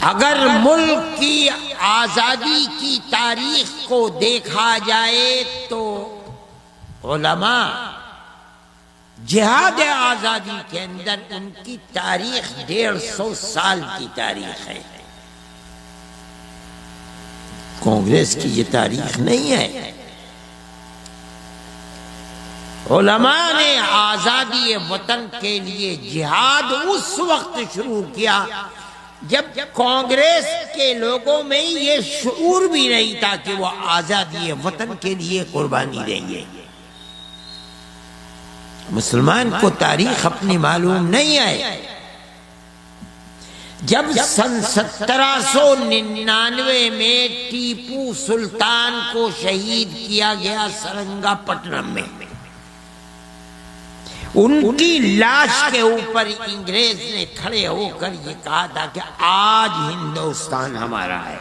اگر ملک کی آزادی کی تاریخ کو دیکھا جائے تو علماء جہاد آزادی کے اندر ان کی تاریخ 150 سال کی تاریخ ہے. کانگریس کی یہ تاریخ نہیں ہے. علماء نے آزادی وطن کے لیے جہاد اس وقت شروع کیا جب کانگریس کے لوگوں میں یہ شعور بھی نہیں تھا کہ وہ آزادی وطن کے لیے قربانی دیں گے. مسلمان کو تاریخ اپنی معلوم نہیں ہے. جب سن 1799 میں ٹیپو سلطان کو شہید کیا گیا سرنگا پٹنم میں، ان کی لاش کے اوپر انگریز نے کھڑے ہو کر یہ کہا تھا کہ آج ہندوستان ہمارا ہے.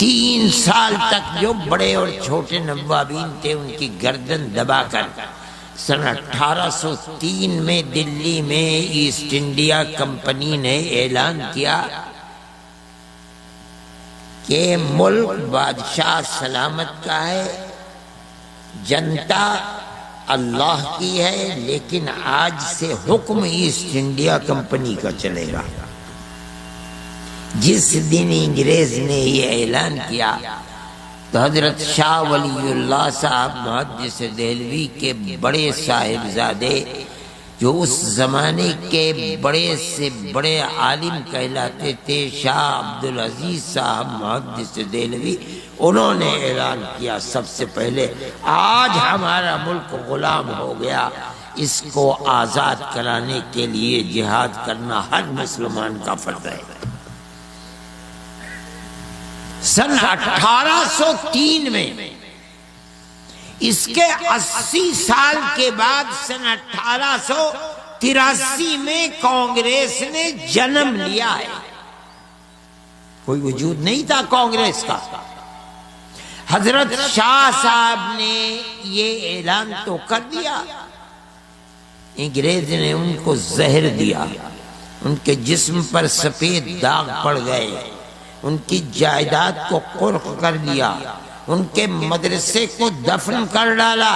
3 سال تک جو بڑے اور چھوٹے نوابین تھے ان کی گردن دبا کر سن 1803 میں دلی میں ایسٹ انڈیا کمپنی نے اعلان کیا کہ ملک بادشاہ سلامت کا ہے، جنتا اللہ کی ہے، لیکن آج سے حکم ایسٹ انڈیا کمپنی کا چلے گا. جس دن انگریز نے یہ اعلان کیا تو حضرت شاہ ولی اللہ صاحب محدث دہلوی کے بڑے صاحبزادے جو اس زمانے کے بڑے سے بڑے عالم کہلاتے تھے، شاہ عبدالعزیز صاحب محدث دہلوی، انہوں نے اعلان کیا سب سے پہلے آج ہمارا ملک غلام ہو گیا، اس کو آزاد کرانے کے لیے جہاد کرنا ہر مسلمان کا فرض ہے. سن 1803 میں اس کے 80 سال کے بعد سن 1883 میں کانگریس نے جنم لیا ہے. کوئی وجود نہیں تھا کانگریس کا. حضرت شاہ صاحب نے یہ اعلان تو کر دیا، انگریز نے ان کو زہر دیا، ان کے جسم پر سفید داغ پڑ گئے، ان کی جائیداد کو قرق کر دیا، ان کے مدرسے کو دفن کر ڈالا.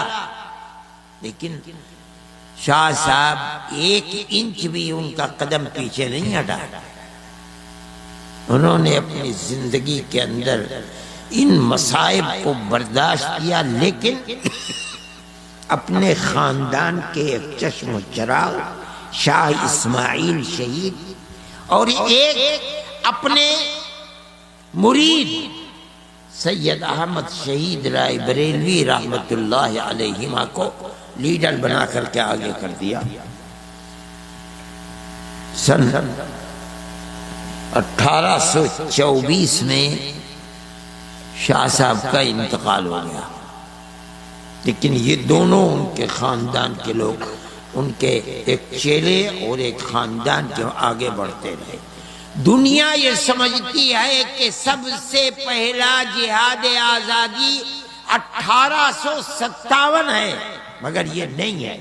لیکن شاہ صاحب 1 انچ بھی ان کا قدم پیچھے نہیں ہٹا. انہوں نے اپنی زندگی کے اندر ان مصائب کو برداشت کیا، لیکن اپنے خاندان کے ایک چشم و چراغ شاہ اسماعیل شہید اور ایک اپنے مرید سید احمد شہید رائے بریلوی رحمت اللہ علیہما کو لیڈر بنا کر کے آگے کر دیا. سن 1824 میں شاہ صاحب کا انتقال ہو گیا، لیکن یہ دونوں ان کے خاندان کے لوگ، ان کے ایک چیلے اور ایک خاندان کے آگے بڑھتے رہے. دنیا یہ سمجھتی ہے کہ سب سے پہلا جہاد آزادی 1857 ہے، مگر یہ نہیں ہے.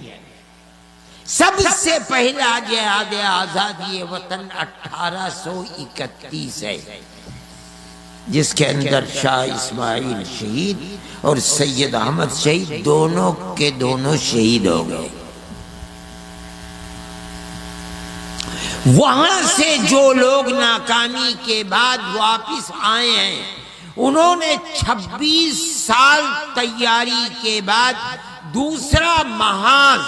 سب سے پہلا جہاد آزادی وطن 1831 ہے، جس کے اندر شاہ اسماعیل شہید اور سید احمد شہید دونوں کے دونوں شہید ہو گئے. وہاں سے جو لوگ ناکامی کے بعد واپس آئے ہیں انہوں نے 26 سال تیاری کے بعد دوسرا محاذ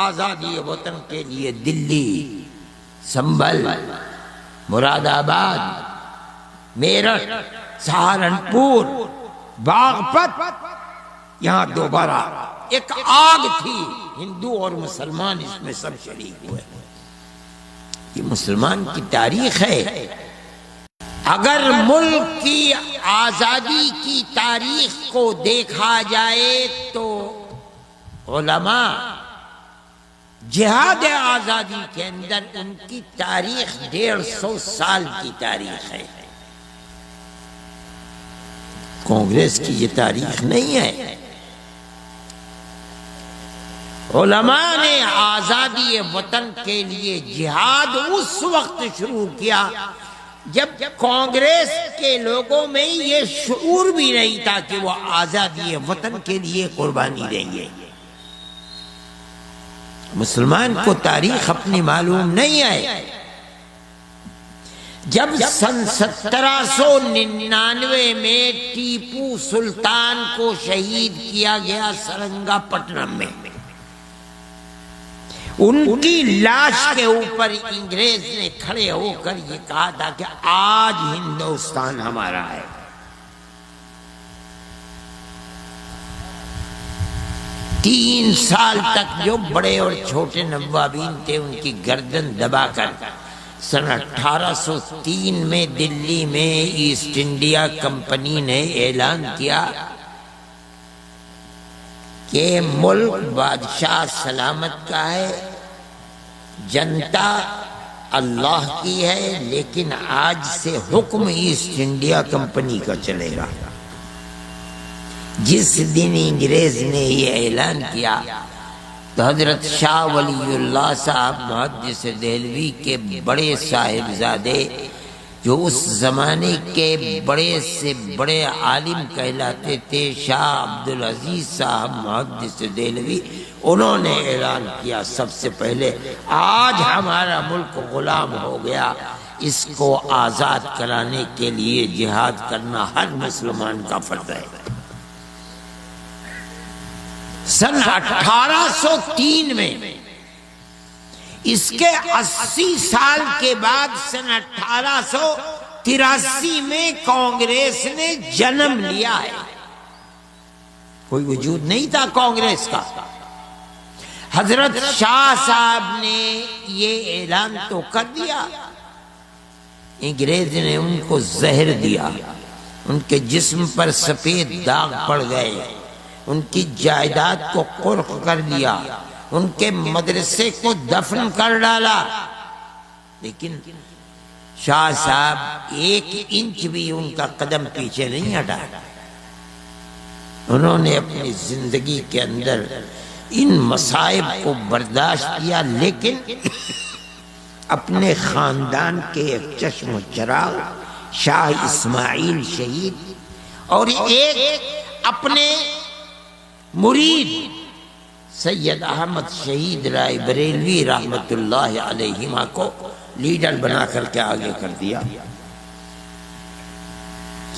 آزادی وطن کے لیے دلی، سنبھل، مراد آباد، میرٹھ، سہارنپور، باغپت، یہاں دوبارہ ایک آگ تھی، ہندو اور مسلمان اس میں سب شریک ہوئے. یہ مسلمان کی تاریخ ہے. اگر ملک کی آزادی کی تاریخ کو دیکھا جائے تو علماء جہاد آزادی کے اندر ان کی تاریخ 150 سال کی تاریخ ہے. کانگریس کی یہ تاریخ نہیں ہے. علماء نے آزادی وطن کے لیے جہاد اس وقت شروع کیا جب کانگریس کے لوگوں میں یہ شعور بھی نہیں تھا کہ وہ آزادی وطن کے لیے قربانی دیں گے۔ مسلمان کو تاریخ اپنی معلوم نہیں ہے۔ جب سن 1799 میں ٹیپو سلطان کو شہید کیا گیا سرنگا پٹنم میں، ان کی لاش کے اوپر انگریز نے کھڑے ہو کر یہ کہا تھا کہ آج ہندوستان ہمارا ہے۔ تین سال تک جو بڑے اور چھوٹے نوابین تھے ان کی گردن دبا کر سن 1803 میں دلی میں ایسٹ انڈیا کمپنی نے اعلان کیا کہ ملک بادشاہ سلامت کا ہے، جنتا اللہ کی ہے، لیکن آج سے حکم ایسٹ انڈیا کمپنی کا چلے گا۔ جس دن انگریز نے یہ اعلان کیا تو حضرت شاہ ولی اللہ صاحب محدث دہلوی کے بڑے صاحبزادے جو اس زمانے کے بڑے سے بڑے عالم کہلاتے تھے، شاہ عبدالعزیز صاحب محدث دہلوی، انہوں نے اعلان کیا سب سے پہلے آج ہمارا ملک غلام ہو گیا، اس کو آزاد کرانے کے لیے جہاد کرنا ہر مسلمان کا فرض ہے۔ سن 1803 میں، اس کے 80 سال کے بعد سن 1883 میں کانگریس نے جنم لیا ہے۔ کوئی وجود نہیں تھا کانگریس کا۔ حضرت شاہ صاحب نے یہ اعلان تو کر دیا، انگریز نے ان کو زہر دیا، ان کے جسم پر سفید داغ پڑ گئے، ان کی جائیداد کو قرق کر دیا، ان کے مدرسے کو دفن کر ڈالا، لیکن شاہ صاحب 1 انچ بھی ان کا قدم پیچھے نہیں ہٹا۔ انہوں نے اپنی زندگی کے اندر ان مصائب کو برداشت کیا، لیکن اپنے خاندان کے ایک چشم و چراغ شاہ اسماعیل شہید اور ایک اپنے مرید سید احمد شہید رائے بریلوی رحمت اللہ علیہما کو لیڈر بنا کر کے آگے کر دیا۔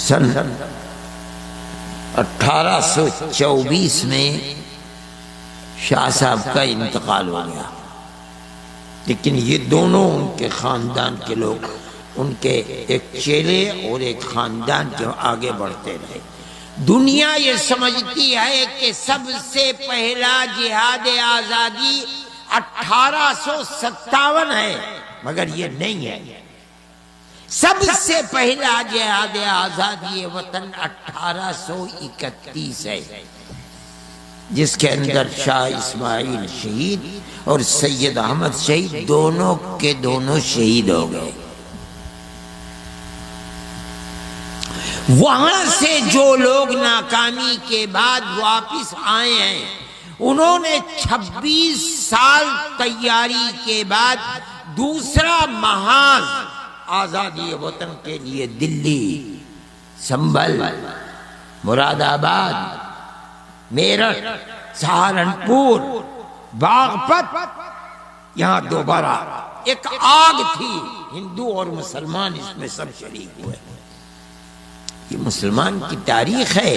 سن 1824 میں شاہ صاحب کا انتقال ہو گیا، لیکن یہ دونوں ان کے خاندان کے لوگ، ان کے ایک چیلے اور ایک خاندان کے آگے بڑھتے رہے۔ دنیا یہ سمجھتی ہے کہ سب سے پہلا جہاد آزادی 1857 ہے، مگر یہ نہیں ہے۔ سب سے پہلا جہاد آزادی وطن 1831 ہے، جس کے اندر شاہ اسماعیل شہید اور سید احمد شہید دونوں کے دونوں شہید ہو گئے۔ وہاں سے جو لوگ ناکامی کے بعد واپس آئے ہیں، انہوں نے 26 سال تیاری کے بعد دوسرا محاذ آزادی وطن کے لیے دلی، سنبھل، مراد آباد، میرٹھ، سہارنپور، باغپت، یہاں دوبارہ ایک آگ تھی، ہندو اور مسلمان اس میں سب شریک ہوئے۔ یہ مسلمان کی تاریخ ہے۔